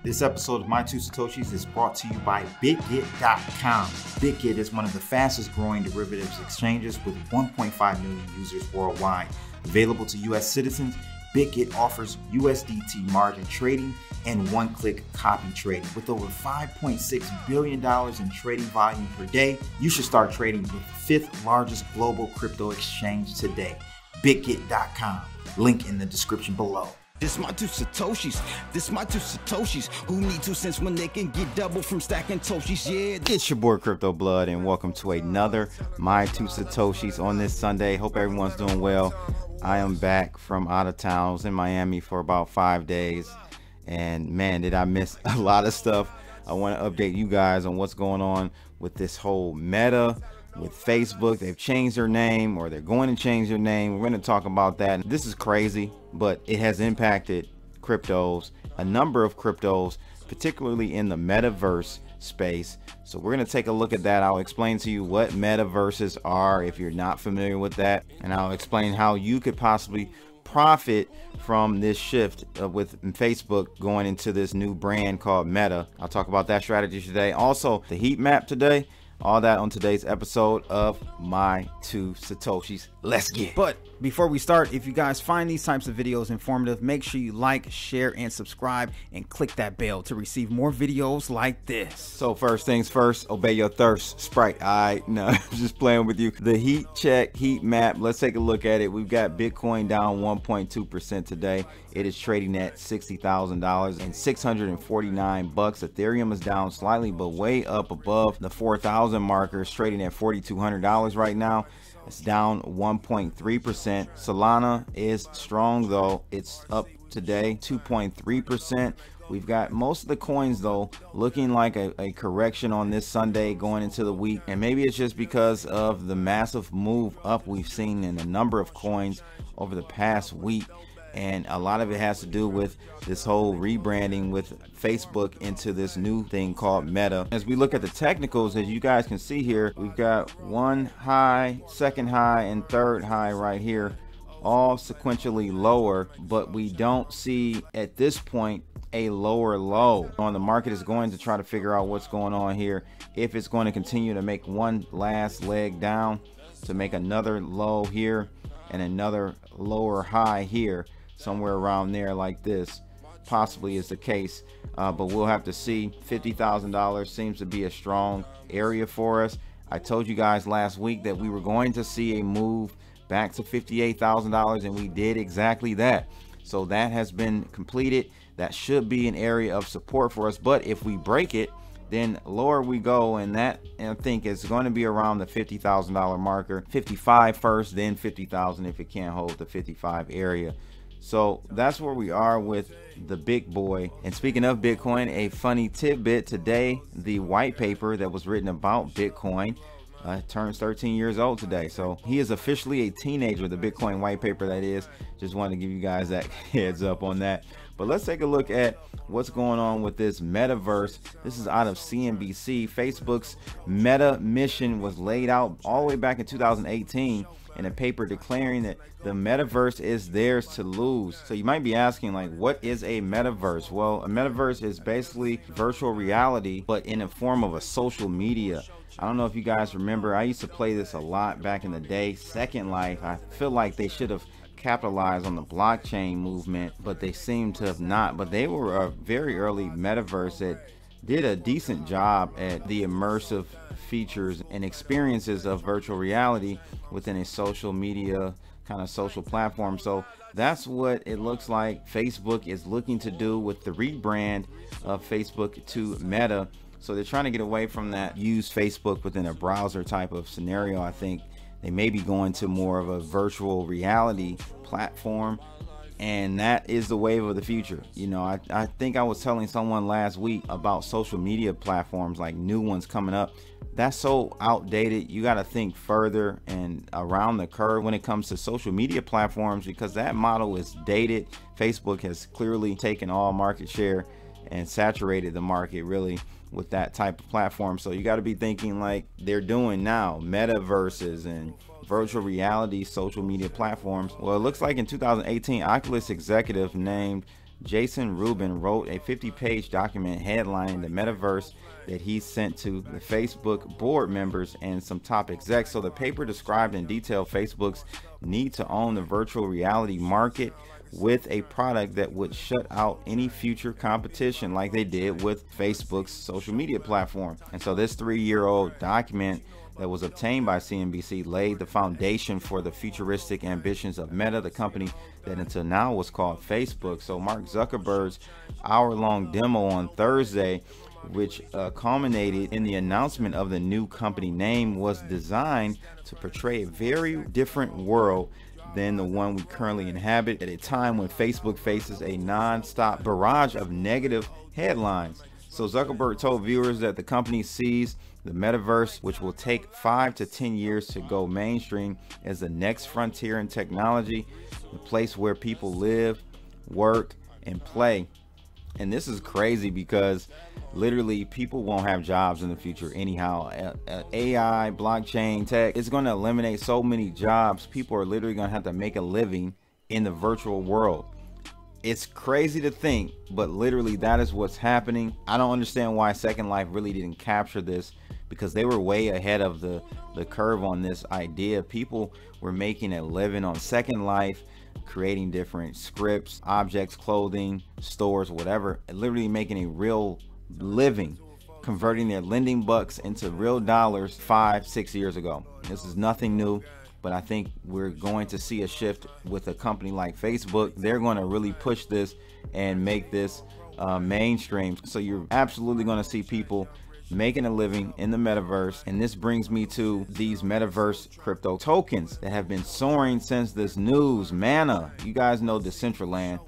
This episode of My Two Satoshis is brought to you by BitGet.com. BitGet is one of the fastest growing derivatives exchanges with 1.5 million users worldwide. Available to U.S. citizens, BitGet offers USDT margin trading and one-click copy trading. With over $5.6 billion in trading volume per day, you should start trading with the fifth largest global crypto exchange today. BitGet.com. Link in the description below. This my two Satoshis, who need 2 cents when they can get double from stacking Toshis, yeah. It's your boy Crypto Blood and welcome to another My Two Satoshis on this Sunday. Hope everyone's doing well. I am back from out of town. I was in Miami for about 5 days and man, did I miss a lot of stuff. I want to update you guys on what's going on with this whole Meta with Facebook. They've changed their name, or they're going to change their name. We're going to talk about that. This is crazy, but it has impacted cryptos, a number of cryptos, particularly in the metaverse space. So we're going to take a look at that. I'll explain to you what metaverses are if you're not familiar with that, and I'll explain how you could possibly profit from this shift with Facebook going into this new brand called Meta. I'll talk about that strategy today. Also, the heat map today. All that on today's episode of My Two Satoshis. Let's get it. But before we start, if you guys find these types of videos informative, make sure you like, share, and subscribe, and click that bell to receive more videos like this. So first things first, obey your thirst, Sprite. No, I'm just playing with you. The heat check, heat map. Let's take a look at it. We've got Bitcoin down 1.2% today. It is trading at $60,000 and 649 bucks. Ethereum is down slightly, but way up above the 4,000 markers, trading at $4,200 right now. It's down 1.3%. Solana is strong though. It's up today 2.3%. We've got most of the coins though looking like a correction on this Sunday going into the week, and maybe it's just because of the massive move up we've seen in a number of coins over the past week. And a lot of it has to do with this whole rebranding with Facebook into this new thing called Meta. As we look at the technicals, as you guys can see here, we've got one high, second high, and third high right here, all sequentially lower, but we don't see at this point a lower low. On the market is going to try to figure out what's going on here, if it's going to continue to make one last leg down to make another low here and another lower high here, somewhere around there like this possibly is the case, but we'll have to see. $50,000 seems to be a strong area for us. I told you guys last week that we were going to see a move back to $58,000, and we did exactly that. So that has been completed. That should be an area of support for us, but if we break it, then lower we go, and that I think is going to be around the $50,000 marker. 55 first, then 50,000 if it can't hold the 55 area. So that's where we are with the big boy. And speaking of Bitcoin, a funny tidbit today, the white paper that was written about Bitcoin turns 13 years old today. So he is officially a teenager, the Bitcoin white paper that is. Just wanted to give you guys that heads up on that. But let's take a look at what's going on with this metaverse. This is out of CNBC. Facebook's Meta mission was laid out all the way back in 2018 in a paper declaring that the metaverse is theirs to lose. So you might be asking, like, what is a metaverse? Well, a metaverse is basically virtual reality, but in a form of a social media. I don't know if you guys remember, I used to play this a lot back in the day. Second Life, I feel like they should have capitalized on the blockchain movement, but they seem to have not. But they were a very early metaverse that did a decent job at the immersive features and experiences of virtual reality within a social media kind of social platform. So that's what it looks like Facebook is looking to do with the rebrand of Facebook to Meta. So they're trying to get away from that use Facebook within a browser type of scenario. I think they may be going to more of a virtual reality platform, and that is the wave of the future. You know, I think I was telling someone last week about social media platforms, like new ones coming up. That's so outdated. You got to think further and around the curve when it comes to social media platforms, because that model is dated. Facebook has clearly taken all market share and saturated the market really with that type of platform. So you got to be thinking like they're doing now, metaverses and virtual reality social media platforms. Well, it looks like in 2018, Oculus executive named Jason Rubin wrote a 50-page document headlining the metaverse that he sent to the Facebook board members and some top execs. So the paper described in detail Facebook's need to own the virtual reality market with a product that would shut out any future competition like they did with Facebook's social media platform. And so this 3-year-old document that was obtained by CNBC laid the foundation for the futuristic ambitions of Meta, the company that until now was called Facebook. So Mark Zuckerberg's hour-long demo on Thursday, which culminated in the announcement of the new company name, was designed to portray a very different world than the one we currently inhabit at a time when Facebook faces a non-stop barrage of negative headlines. So Zuckerberg told viewers that the company sees the metaverse, which will take 5 to 10 years to go mainstream, as the next frontier in technology, the place where people live, work, and play. And this is crazy because literally people won't have jobs in the future anyhow. AI, blockchain, tech, it's going to eliminate so many jobs. People are literally going to have to make a living in the virtual world. It's crazy to think, but literally that is what's happening. I don't understand why Second Life really didn't capture this, because they were way ahead of the curve on this idea. People were making a living on Second Life, creating different scripts, objects, clothing, stores, whatever, and literally making a real living, converting their lending bucks into real dollars 5-6 years ago. This is nothing new, but I think we're going to see a shift with a company like Facebook. They're going to really push this and make this mainstream. So you're absolutely going to see people making a living in the metaverse. And this brings me to these metaverse crypto tokens that have been soaring since this news. Mana, you guys know Decentraland,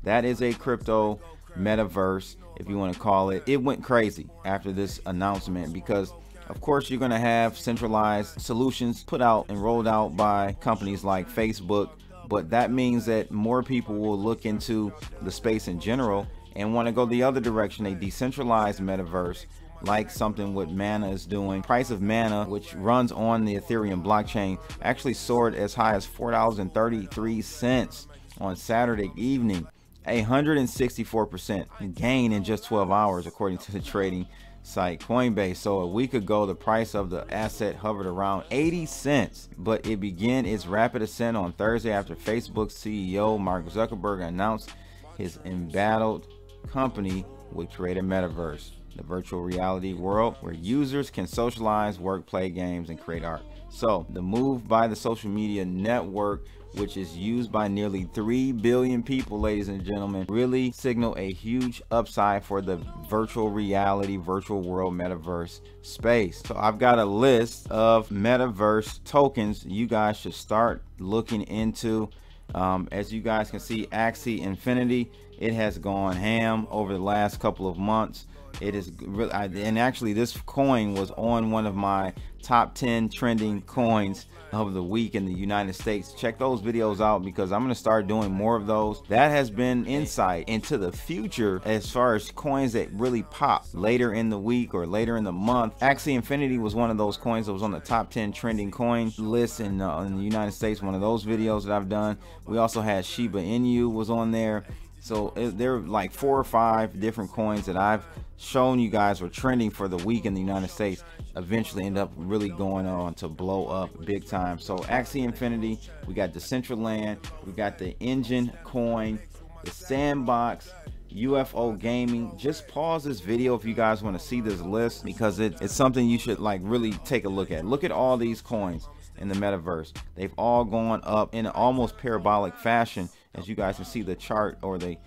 that is a crypto metaverse, if you want to call it. It went crazy after this announcement because of course you're going to have centralized solutions put out and rolled out by companies like Facebook, but that means that more people will look into the space in general and want to go the other direction, a decentralized metaverse, like something what Mana is doing. Price of Mana, which runs on the Ethereum blockchain, actually soared as high as $4.33 on Saturday evening, 164% gain in just 12 hours according to the trading site Coinbase. So a week ago the price of the asset hovered around 80 cents, but it began its rapid ascent on Thursday after Facebook's CEO Mark Zuckerberg announced his embattled company would create a metaverse, the virtual reality world where users can socialize, work, play games, and create art. So the move by the social media network, which is used by nearly 3 billion people, ladies and gentlemen, really signal a huge upside for the virtual reality, virtual world, metaverse space. So I've got a list of metaverse tokens you guys should start looking into. As you guys can see, Axie Infinity, it has gone ham over the last couple of months. It is really, and actually this coin was on one of my top 10 trending coins of the week in the United States. Check those videos out because I'm going to start doing more of those. That has been insight into the future as far as coins that really pop later in the week or later in the month. Axie Infinity was one of those coins that was on the top 10 trending coin list in the United States, one of those videos that I've done. We also had Shiba Inu was on there. So there are like 4 or 5 different coins that I've shown you guys were trending for the week in the United States, eventually end up really going on to blow up big time. So Axie Infinity, we got Decentraland, we got the Engine coin, the Sandbox, UFO Gaming. Just pause this video if you guys want to see this list because it's something you should like really take a look at. Look at all these coins in the metaverse. They've all gone up in an almost parabolic fashion, as you guys can see the chart or the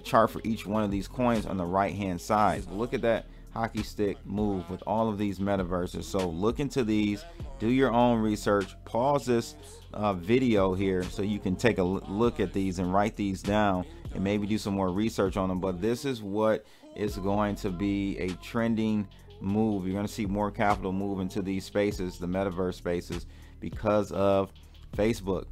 chart for each one of these coins on the right hand side. Look at that hockey stick move with all of these metaverses. So look into these, do your own research, pause this video here so you can take a look at these and write these down and maybe do some more research on them. But this is what is going to be a trending move. You're going to see more capital move into these spaces, the metaverse spaces, because of Facebook.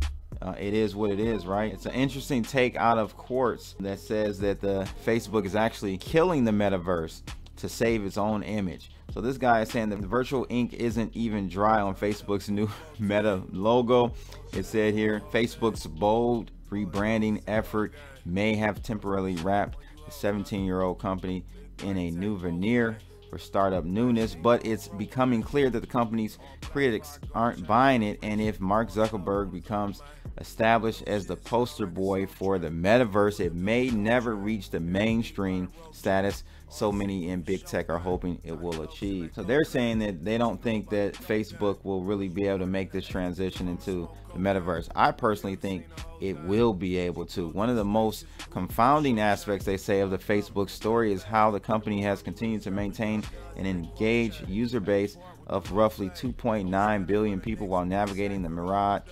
It is what it is, right? It's an interesting take out of Quartz that says that the Facebook is actually killing the metaverse to save its own image. So this guy is saying that the virtual ink isn't even dry on Facebook's new Meta logo. It said here, Facebook's bold rebranding effort may have temporarily wrapped the 17-year-old company in a new veneer for startup newness, but it's becoming clear that the company's critics aren't buying it, and if Mark Zuckerberg becomes established as the poster boy for the metaverse, it may never reach the mainstream status so many in big tech are hoping it will achieve. So they're saying that they don't think that Facebook will really be able to make this transition into the metaverse. I personally think it will be able to. One of the most confounding aspects, they say, of the Facebook story is how the company has continued to maintain an engaged user base of roughly 2.9 billion people while navigating the myriad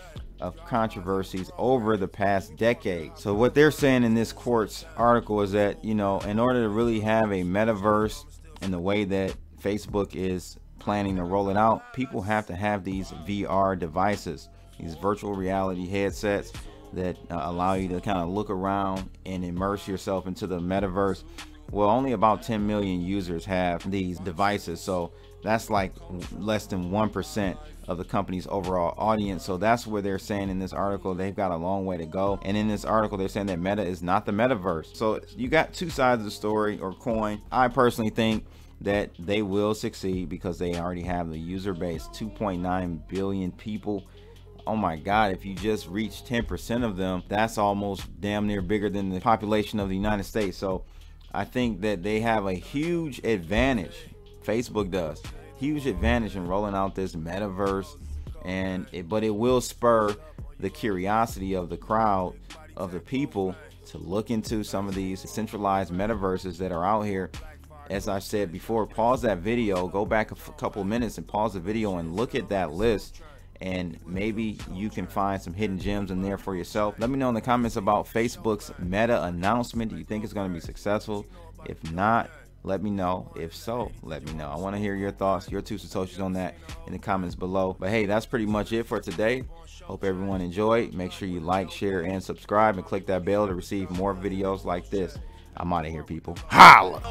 of controversies over the past decade. So what they're saying in this Quartz article is that, you know, in order to really have a metaverse in the way that Facebook is planning to roll it out, people have to have these VR devices, these virtual reality headsets that allow you to kind of look around and immerse yourself into the metaverse. Well, only about 10 million users have these devices, so that's like less than 1% of the company's overall audience. So that's where they're saying in this article they've got a long way to go. And in this article they're saying that Meta is not the metaverse. So you got two sides of the story or coin. I personally think that they will succeed because they already have the user base, 2.9 billion people. Oh my God, if you just reach 10% of them, that's almost damn near bigger than the population of the United States. So I think that they have a huge advantage. Facebook does. Huge advantage in rolling out this metaverse, but it will spur the curiosity of the crowd, of the people, to look into some of these centralized metaverses that are out here. As I said before, pause that video, go back a couple minutes and pause the video and look at that list, and maybe you can find some hidden gems in there for yourself. Let me know in the comments about Facebook's Meta announcement. Do you think it's going to be successful? If not, let me know. If so, let me know. I want to hear your thoughts, your 2 Satoshis on that in the comments below. But hey, that's pretty much it for today. Hope everyone enjoyed. Make sure you like, share, and subscribe, and click that bell to receive more videos like this. I'm out of here, people. Holla!